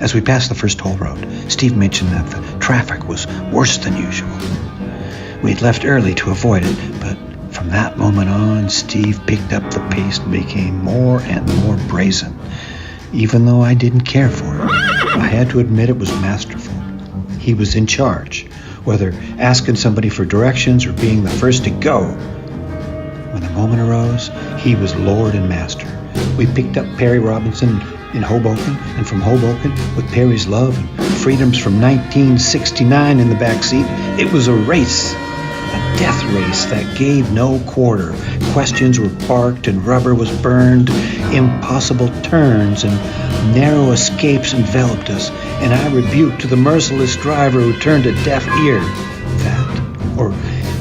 As we passed the first toll road, Steve mentioned that the traffic was worse than usual. We'd left early to avoid it, but from that moment on, Steve picked up the pace and became more and more brazen. Even though I didn't care for it, I had to admit it was masterful. He was in charge, whether asking somebody for directions or being the first to go. When the moment arose, he was lord and master. We picked up Perry Robinson in Hoboken, and from Hoboken, with Perry's love and freedoms from 1969 in the backseat, it was a race. A death race that gave no quarter. Questions were parked and rubber was burned. Impossible turns and narrow escapes enveloped us, and I rebuked the merciless driver who turned a deaf ear.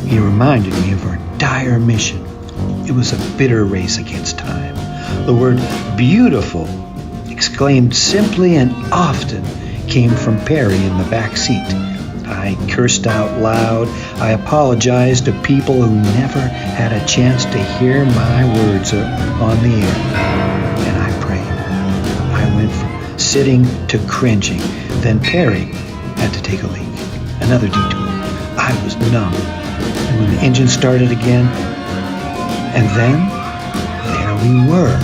He reminded me of our dire mission. It was a bitter race against time. The word beautiful, exclaimed simply and often, came from Perry in the back seat. I cursed out loud. I apologized to people who never had a chance to hear my words on the air. And I prayed. I went from sitting to cringing. Then Perry had to take a leak. Another detour. I was numb. And when the engine started again, and then there we were.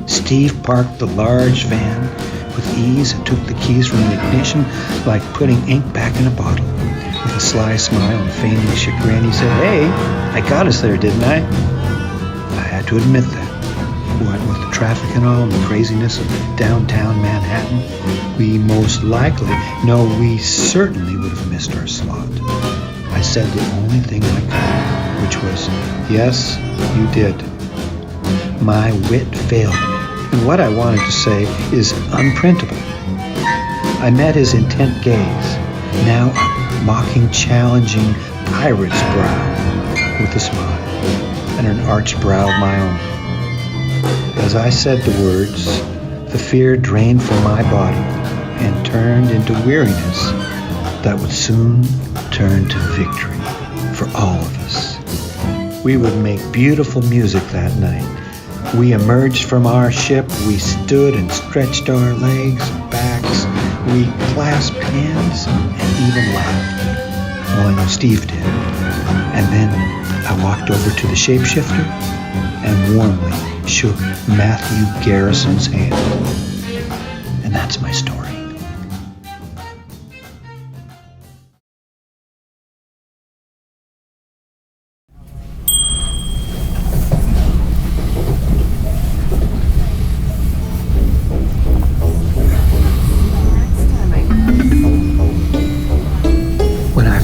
Steve parked the large van with ease and took the keys from the ignition like putting ink back in a bottle. With a sly smile and feigning chagrin, he said, "Hey, I got us there, didn't I?" I had to admit that. What with the traffic and all and the craziness of downtown Manhattan, we certainly would have missed our slot. I said the only thing I could, which was, "Yes, you did." My wit failed me. And what I wanted to say is unprintable. I met his intent gaze, now a mocking, challenging pirate's brow, with a smile, and an arched brow of my own. As I said the words, the fear drained from my body and turned into weariness that would soon turn to victory for all of us. We would make beautiful music that night. We emerged from our ship, we stood and stretched our legs and backs, we clasped hands and even laughed. Well, I know Steve did. And then I walked over to the shapeshifter and warmly shook Matthew Garrison's hand. And that's my story.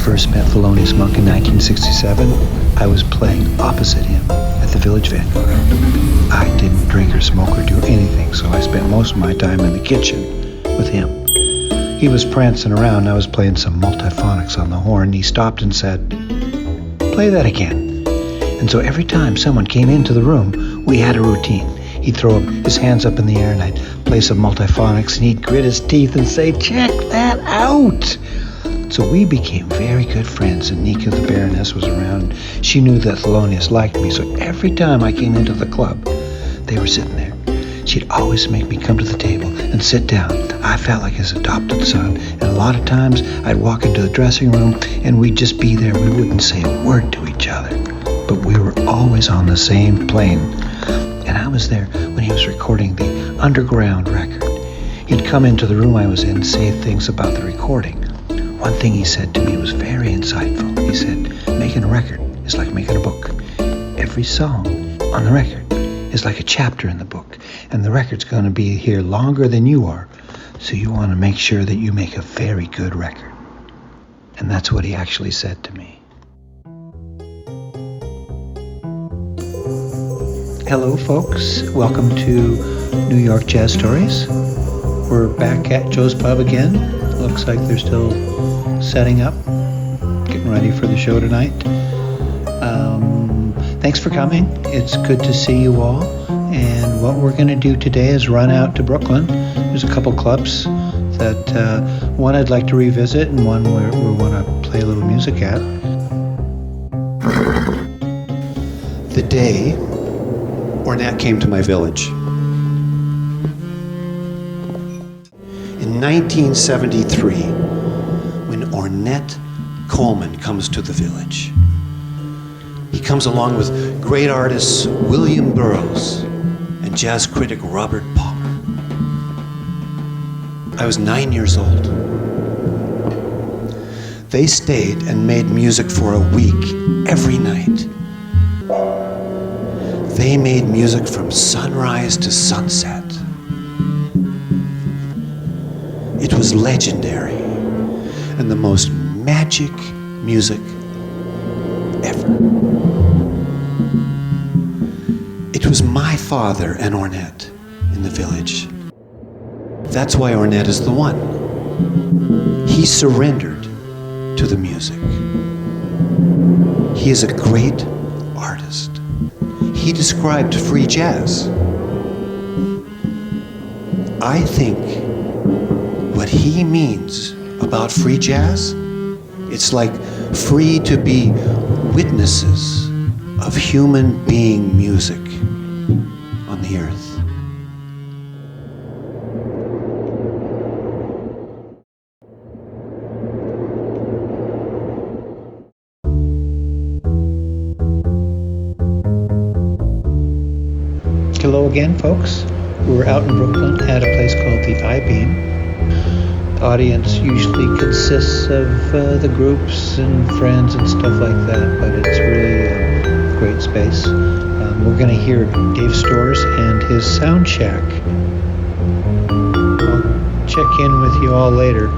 First met Thelonious Monk in 1967, I was playing opposite him at the Village Vanguard. I didn't drink or smoke or do anything, so I spent most of my time in the kitchen with him. He was prancing around, and I was playing some multiphonics on the horn. He stopped and said, "Play that again." And so every time someone came into the room, we had a routine. He'd throw his hands up in the air, and I'd play some multiphonics, and he'd grit his teeth and say, "Check that out!" So we became very good friends, and Nika the Baroness was around. She knew that Thelonious liked me, so every time I came into the club, they were sitting there. She'd always make me come to the table and sit down. I felt like his adopted son, and a lot of times I'd walk into the dressing room and we'd just be there. We wouldn't say a word to each other, but we were always on the same plane. And I was there when he was recording the Underground record. He'd come into the room I was in and say things about the recording. One thing he said to me was very insightful. He said, "Making a record is like making a book. Every song on the record is like a chapter in the book, and the record's going to be here longer than you are, so you want to make sure that you make a very good record." And that's what he actually said to me. Hello, folks. Welcome to New York Jazz Stories. We're back at Joe's Pub again. Looks like they're still setting up, getting ready for the show tonight. Thanks for coming. It's good to see you all. And what we're going to do today is run out to Brooklyn. There's a couple clubs that one I'd like to revisit and one where we want to play a little music at. The day Ornette came to my village. 1973 when Ornette Coleman comes to the village. He comes along with great artists William Burroughs and jazz critic Robert Palmer. I was 9 years old. They stayed and made music for a week every night. They made music from sunrise to sunset. It was legendary and the most magic music ever. It was my father and Ornette in the village. That's why Ornette is the one. He surrendered to the music. He is a great artist. He described free jazz. I think what he means about free jazz, it's like free to be witnesses of human being music on the earth. Hello again, folks. We're out in Brooklyn at a place called the I-Beam. The audience usually consists of the groups and friends and stuff like that, but it's really a great space. We're going to hear Dave Storrs and his Sound Shack. I'll check in with you all later.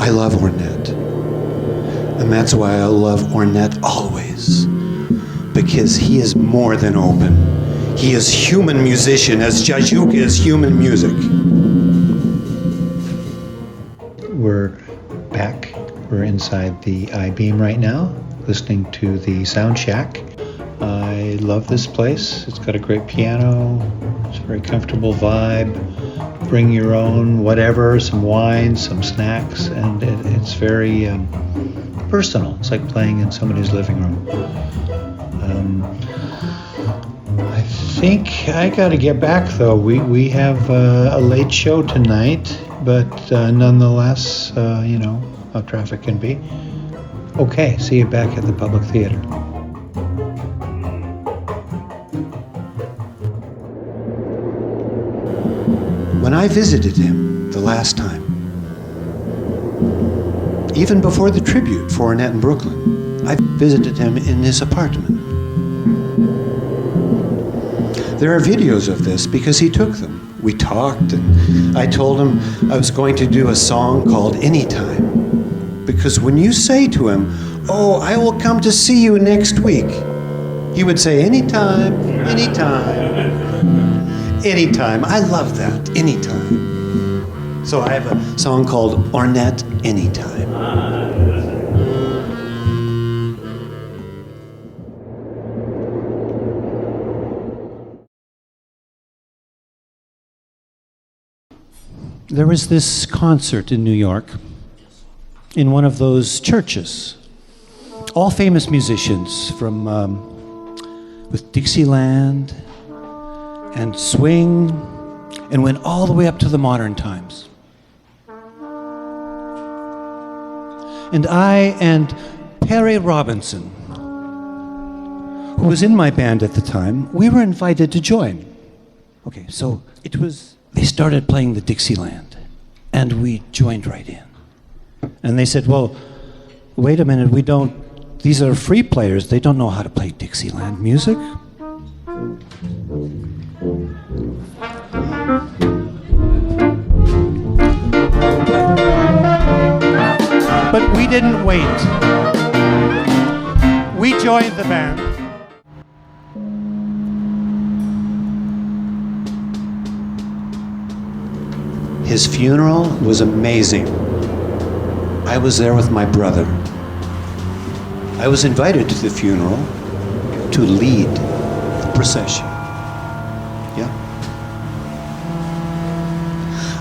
I love Ornette. And that's why I love Ornette always. Because he is more than open. He is human musician as Jajuk is human music. We're back. We're inside the I-Beam right now, listening to the Sound Shack. I love this place. It's got a great piano. It's a very comfortable vibe. Bring your own whatever, some wine, some snacks, and it's very personal. It's like playing in somebody's living room. I think I got to get back though. We have a late show tonight, but nonetheless, you know how traffic can be. Okay, see you back at the Public Theater. When I visited him the last time, even before the tribute for Ornette in Brooklyn, I visited him in his apartment. There are videos of this because he took them. We talked and I told him I was going to do a song called Anytime. Because when you say to him, "Oh, I will come to see you next week," he would say, "Anytime, anytime, anytime." I love that, anytime. So I have a song called Ornette Anytime. There was this concert in New York in one of those churches. All famous musicians from with Dixieland and swing, and went all the way up to the modern times. And I and Perry Robinson, who was in my band at the time, we were invited to join. Okay, so they started playing the Dixieland, and we joined right in. And they said, "Well, wait a minute, these are free players, they don't know how to play Dixieland music." But we didn't wait. We joined the band. His funeral was amazing. I was there with my brother. I was invited to the funeral to lead the procession. Yeah.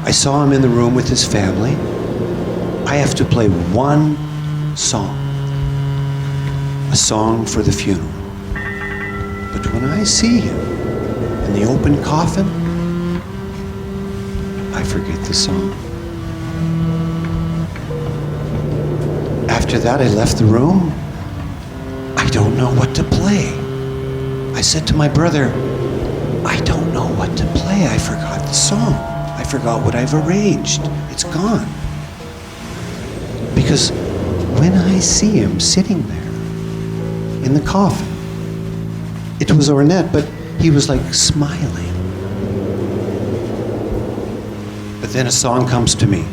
I saw him in the room with his family. I have to play one song, a song for the funeral. But when I see him, and the open coffin. I forget the song. After that, I left the room. I don't know what to play. I said to my brother, I don't know what to play. I forgot the song. I forgot what I've arranged. It's gone. Because when I see him sitting there in the coffin, it was Ornette, but he was like smiling. But then a song comes to me.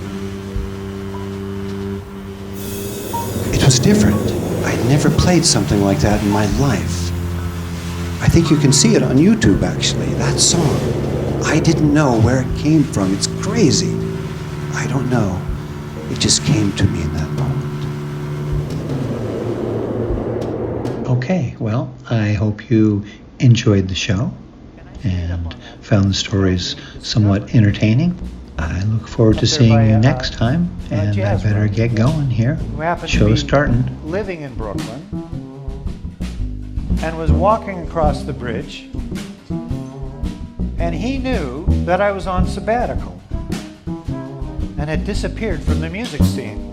It was different. I'd never played something like that in my life. I think you can see it on YouTube, actually, that song. I didn't know where it came from. It's crazy. I don't know. It just came to me in that moment. Okay, well, I hope you enjoyed the show and found the stories somewhat entertaining. I look forward to seeing you next time, and I better get going here. Show's starting. Living in Brooklyn and was walking across the bridge, and he knew that I was on sabbatical and had disappeared from the music scene.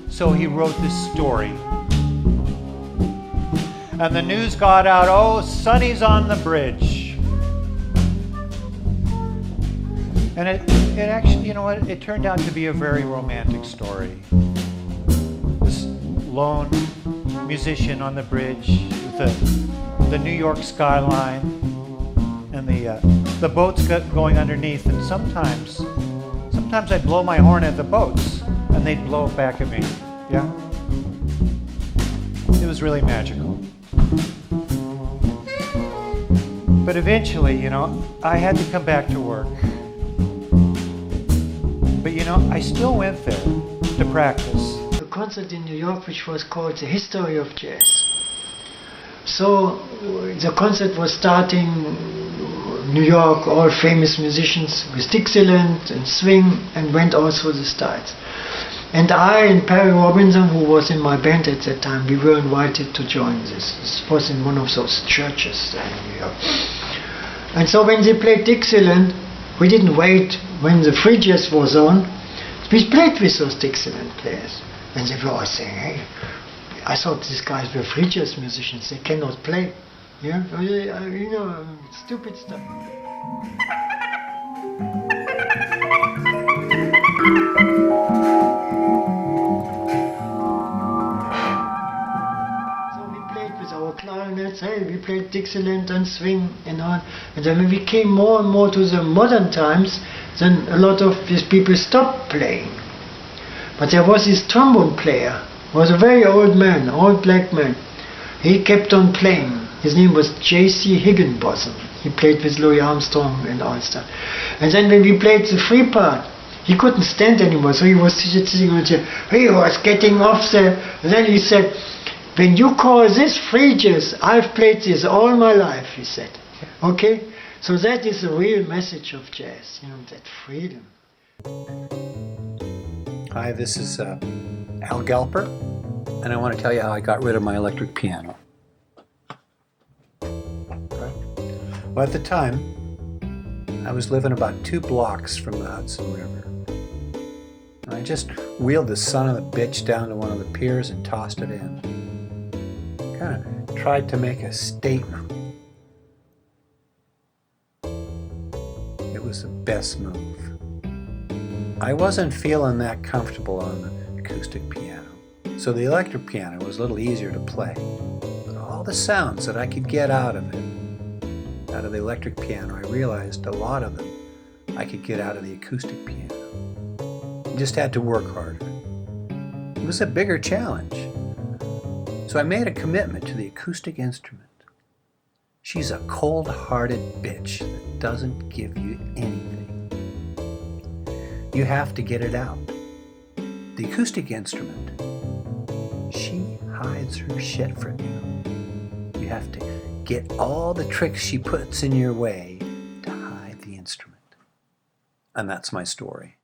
So he wrote this story. And the news got out, oh, Sonny's on the bridge. And it actually, you know what, it turned out to be a very romantic story. This lone musician on the bridge with the New York skyline and the boats going underneath, and sometimes I'd blow my horn at the boats and they'd blow it back at me. Yeah? It was really magical. But eventually, you know, I had to come back to work. But you know, I still went there to practice. A concert in New York which was called The History of Jazz. So the concert was starting New York, all famous musicians with Dixieland and swing, and went all through the styles. And I and Perry Robinson, who was in my band at that time, we were invited to join this. This was in one of those churches there in New York. And so when they played Dixieland, we didn't wait when the free jazz was on. We played with those Dixieland players. And they were all saying, hey, I thought these guys were free jazz musicians, they cannot play. Yeah, you know, stupid stuff. So we played with our clarinets, hey, we played Dixieland and swing and all. And then when we came more and more to the modern times, then a lot of these people stopped playing. But there was this trombone player, was a very old man, old black man. He kept on playing. His name was J.C. Higginbotham. He played with Louis Armstrong and all stuff. And then when we played the free part, he couldn't stand anymore, so he was sitting on the chair. He was getting off there. And then he said, when you call this free jazz, I've played this all my life, he said. Okay? So that is the real message of jazz, you know, that freedom. Hi, this is Al Galper, and I want to tell you how I got rid of my electric piano. Okay. Well, at the time, I was living about 2 blocks from the Hudson River. And I just wheeled the son of the bitch down to one of the piers and tossed it in. Kind of tried to make a statement. It was the best move. I wasn't feeling that comfortable on the acoustic piano, so the electric piano was a little easier to play. But all the sounds that I could get out of it, out of the electric piano, I realized a lot of them I could get out of the acoustic piano. I just had to work harder. It was a bigger challenge. So I made a commitment to the acoustic instrument. She's a cold-hearted bitch that doesn't give you anything. You have to get it out. The acoustic instrument, she hides her shit from you. You have to get all the tricks she puts in your way to hide the instrument. And that's my story.